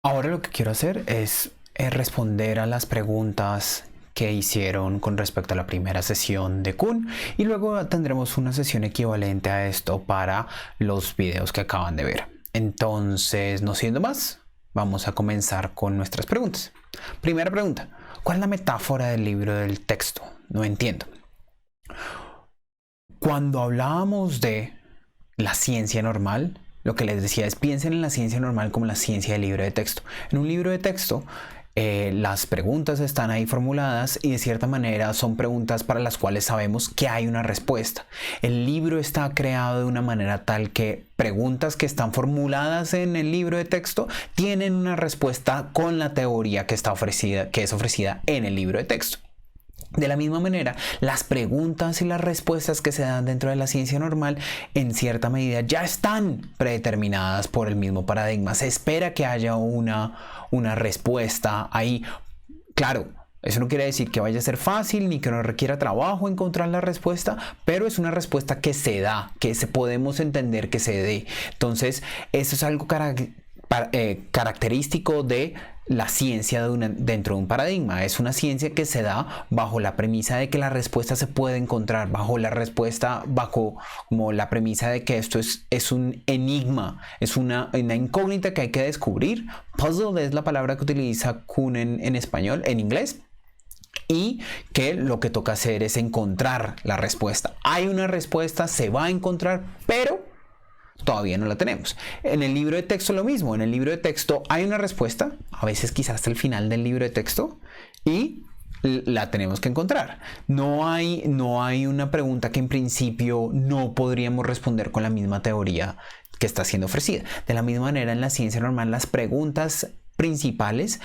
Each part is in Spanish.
Ahora lo que quiero hacer es responder a las preguntas que hicieron con respecto a la primera sesión de Kun, y luego tendremos una sesión equivalente a esto para los videos que acaban de ver. Entonces, no siendo más, vamos a comenzar con nuestras preguntas. Primera pregunta: ¿cuál es la metáfora del libro del texto? No entiendo. Cuando hablábamos de la ciencia normal, lo que les decía es: piensen en la ciencia normal como la ciencia del libro de texto. En un libro de texto, las preguntas están ahí formuladas y de cierta manera son preguntas para las cuales sabemos que hay una respuesta. El libro está creado de una manera tal que preguntas que están formuladas en el libro de texto tienen una respuesta con la teoría que es ofrecida en el libro de texto. De la misma manera, las preguntas y las respuestas que se dan dentro de la ciencia normal en cierta medida ya están predeterminadas por el mismo paradigma. Se espera que haya una respuesta ahí. Claro, eso no quiere decir que vaya a ser fácil ni que no requiera trabajo encontrar la respuesta, pero es una respuesta que se da, podemos entender que se dé. Entonces, eso es algo característico de la ciencia dentro de un paradigma. Es una ciencia que se da bajo la premisa de que la respuesta se puede encontrar, bajo como la premisa de que esto es un enigma, es una incógnita que hay que descubrir. Puzzle es la palabra que utiliza Kun en español, en inglés. Y que lo que toca hacer es encontrar la respuesta. Hay una respuesta, se va a encontrar, pero todavía no la tenemos. En el libro de texto lo mismo. En el libro de texto hay una respuesta, a veces quizás hasta el final del libro de texto, y la tenemos que encontrar. No hay una pregunta que en principio no podríamos responder con la misma teoría que está siendo ofrecida. De la misma manera, en la ciencia normal, las preguntas principales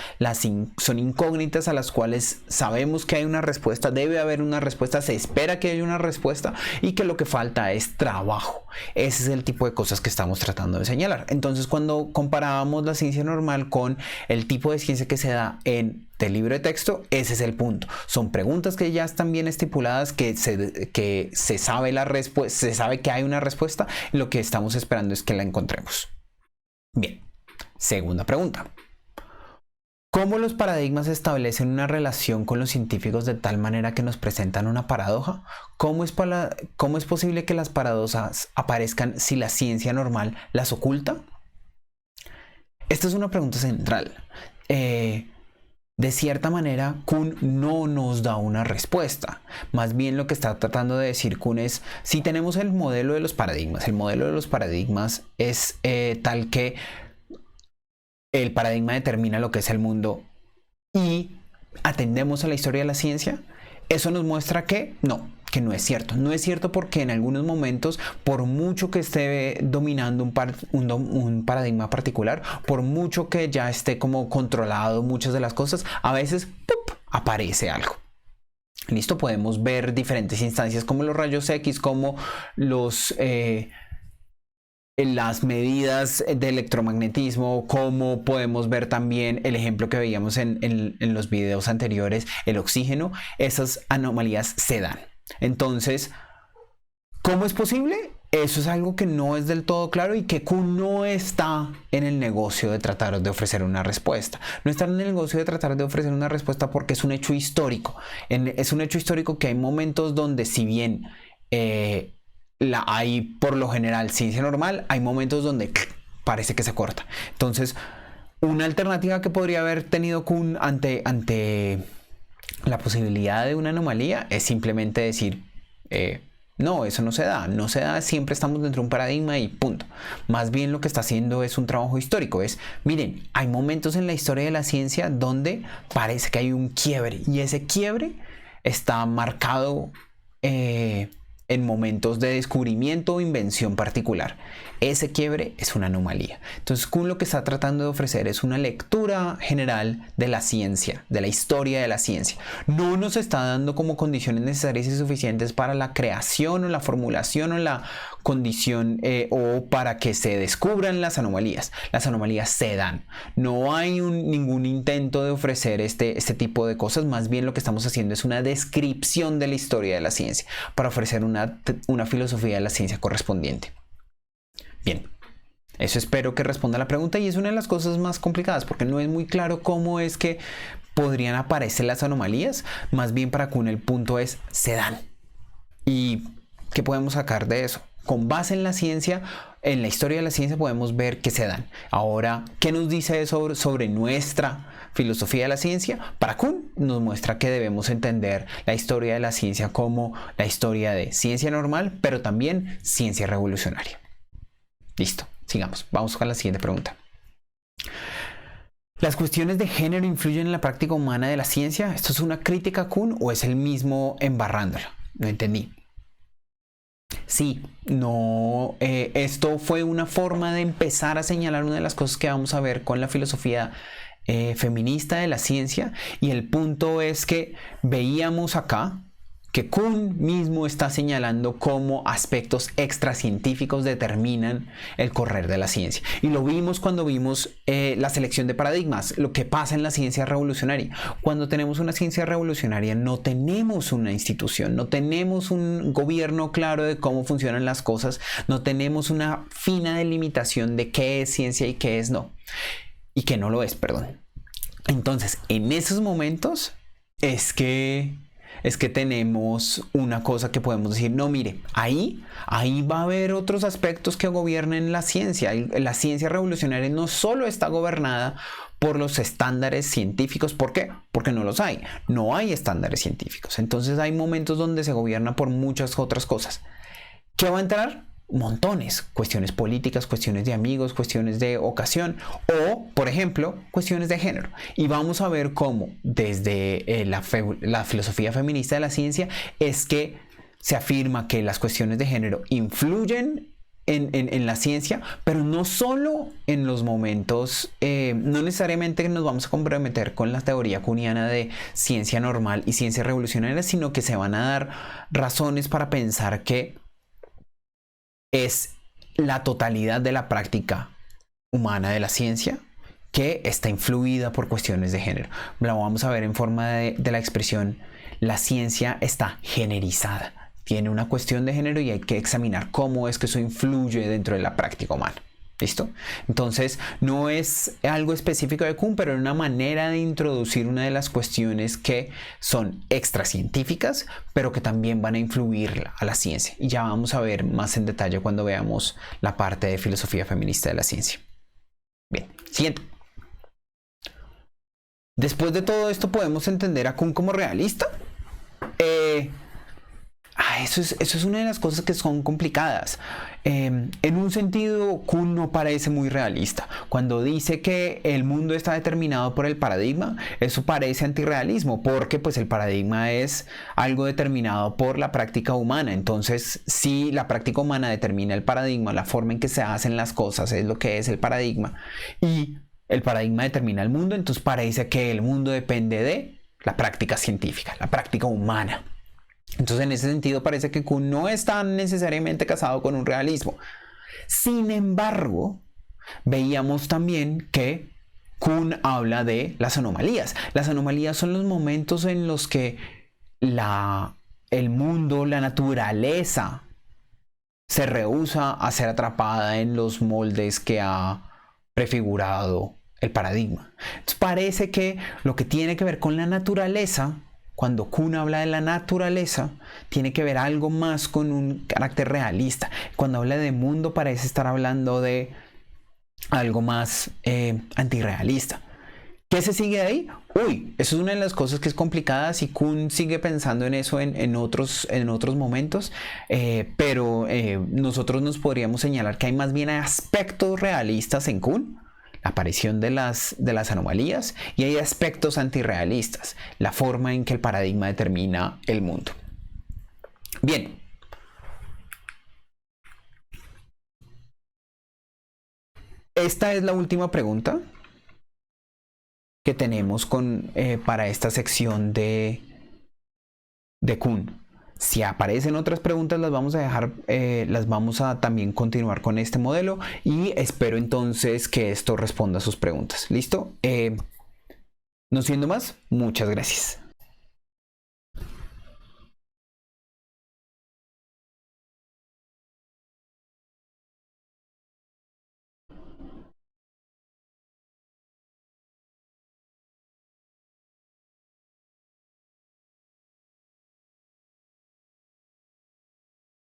son incógnitas a las cuales sabemos que hay una respuesta, debe haber una respuesta, se espera que haya una respuesta y que lo que falta es trabajo. Ese es el tipo de cosas que estamos tratando de señalar. Entonces, cuando comparábamos la ciencia normal con el tipo de ciencia que se da en el libro de texto, ese es el punto. Son preguntas que ya están bien estipuladas, que se sabe la respuesta, se sabe que hay una respuesta, y lo que estamos esperando es que la encontremos. Bien, segunda pregunta: ¿cómo los paradigmas establecen una relación con los científicos de tal manera que nos presentan una paradoja? ¿Cómo es posible que las paradojas aparezcan si la ciencia normal las oculta? Esta es una pregunta central. De cierta manera, Kun no nos da una respuesta. Más bien lo que está tratando de decir Kun es: si tenemos el modelo de los paradigmas es tal que el paradigma determina lo que es el mundo y atendemos a la historia de la ciencia, eso nos muestra que no es cierto. No es cierto porque en algunos momentos, por mucho que esté dominando un paradigma particular, por mucho que ya esté como controlado muchas de las cosas, a veces ¡pup!, aparece algo. Listo, podemos ver diferentes instancias como los rayos X, como las medidas de electromagnetismo, como podemos ver también el ejemplo que veíamos en los videos anteriores, el oxígeno. Esas anomalías se dan. Entonces, ¿cómo es posible? Eso es algo que no es del todo claro y que Kun no está en el negocio de tratar de ofrecer una respuesta. No está en el negocio de tratar de ofrecer una respuesta porque es un hecho histórico. Es un hecho histórico que hay momentos donde, si bien hay por lo general ciencia normal, hay momentos donde parece que se corta. Entonces, una alternativa que podría haber tenido Kun ante la posibilidad de una anomalía es simplemente decir: no, eso no se da, siempre estamos dentro de un paradigma y punto. Más bien lo que está haciendo es un trabajo histórico. Miren, hay momentos en la historia de la ciencia donde parece que hay un quiebre, y ese quiebre está marcado en momentos de descubrimiento o invención particular. Ese quiebre es una anomalía. Entonces, Kun lo que está tratando de ofrecer es una lectura general de la ciencia, de la historia de la ciencia. No nos está dando como condiciones necesarias y suficientes para la creación o la formulación o la condición o para que se descubran las anomalías. Las anomalías se dan. No hay ningún intento de ofrecer este tipo de cosas. Más bien lo que estamos haciendo es una descripción de la historia de la ciencia para ofrecer una filosofía de la ciencia correspondiente. Bien, Eso espero que responda a la pregunta, y es una de las cosas más complicadas porque no es muy claro cómo es que podrían aparecer las anomalías. Más bien para Kuhn el punto es, se dan. ¿Y qué podemos sacar de eso? Con base en la ciencia, en la historia de la ciencia podemos ver que se dan. Ahora, ¿qué nos dice eso sobre nuestra filosofía de la ciencia? Para Kuhn nos muestra que debemos entender la historia de la ciencia como la historia de ciencia normal, pero también ciencia revolucionaria. Listo, sigamos. Vamos con la siguiente pregunta. ¿Las cuestiones de género influyen en la práctica humana de la ciencia? ¿Esto es una crítica a Kuhn o es el mismo embarrándola? No entendí. Sí, no, esto fue una forma de empezar a señalar una de las cosas que vamos a ver con la filosofía feminista de la ciencia, y el punto es que veíamos acá que Kuhn mismo está señalando cómo aspectos extracientíficos determinan el correr de la ciencia. Y lo vimos cuando vimos la selección de paradigmas, lo que pasa en la ciencia revolucionaria. Cuando tenemos una ciencia revolucionaria no tenemos una institución, no tenemos un gobierno claro de cómo funcionan las cosas, no tenemos una fina delimitación de qué es ciencia y qué es no. Y qué no lo es, perdón. Entonces, en esos momentos es que tenemos una cosa que podemos decir, no, mire, ahí va a haber otros aspectos que gobiernen la ciencia. La ciencia revolucionaria no solo está gobernada por los estándares científicos. ¿Por qué? Porque no los hay. No hay estándares científicos. Entonces hay momentos donde se gobierna por muchas otras cosas. ¿Qué va a entrar? Montones, cuestiones políticas, cuestiones de amigos, cuestiones de ocasión o, por ejemplo, cuestiones de género. Y vamos a ver cómo desde la filosofía feminista de la ciencia es que se afirma que las cuestiones de género influyen en la ciencia, pero no solo en los momentos, no necesariamente nos vamos a comprometer con la teoría kuhniana de ciencia normal y ciencia revolucionaria, sino que se van a dar razones para pensar que es la totalidad de la práctica humana de la ciencia que está influida por cuestiones de género. Lo vamos a ver en forma de la expresión, la ciencia está generizada. Tiene una cuestión de género y hay que examinar cómo es que eso influye dentro de la práctica humana. ¿Listo? Entonces, no es algo específico de Kuhn, pero es una manera de introducir una de las cuestiones que son extracientíficas, pero que también van a influir a la ciencia. Y ya vamos a ver más en detalle cuando veamos la parte de filosofía feminista de la ciencia. Bien, siguiente. Después de todo esto, ¿podemos entender a Kuhn como realista? Eso es una de las cosas que son complicadas. En un sentido, Kuhn no parece muy realista. Cuando dice que el mundo está determinado por el paradigma, eso parece antirrealismo, porque pues el paradigma es algo determinado por la práctica humana. Entonces, si la práctica humana determina el paradigma, la forma en que se hacen las cosas es lo que es el paradigma, y el paradigma determina el mundo, entonces parece que el mundo depende de la práctica científica, la práctica humana. Entonces, en ese sentido, parece que Kuhn no está necesariamente casado con un realismo. Sin embargo, veíamos también que Kuhn habla de las anomalías. Las anomalías son los momentos en los que el mundo, la naturaleza, se rehúsa a ser atrapada en los moldes que ha prefigurado el paradigma. Entonces, parece que lo que tiene que ver con la naturaleza, cuando Kuhn habla de la naturaleza, tiene que ver algo más con un carácter realista. Cuando habla de mundo, parece estar hablando de algo más antirrealista. ¿Qué se sigue de ahí? Eso es una de las cosas que es complicada, y Kuhn sigue pensando en eso en otros momentos, pero nosotros nos podríamos señalar que hay más bien aspectos realistas en Kuhn, la aparición de las anomalías, y hay aspectos antirrealistas, la forma en que el paradigma determina el mundo. Bien. Esta es la última pregunta que tenemos para esta sección de Kuhn. Si aparecen otras preguntas, las vamos a dejar, las vamos a también continuar con este modelo, y espero entonces que esto responda a sus preguntas. ¿Listo? No siendo más, muchas gracias.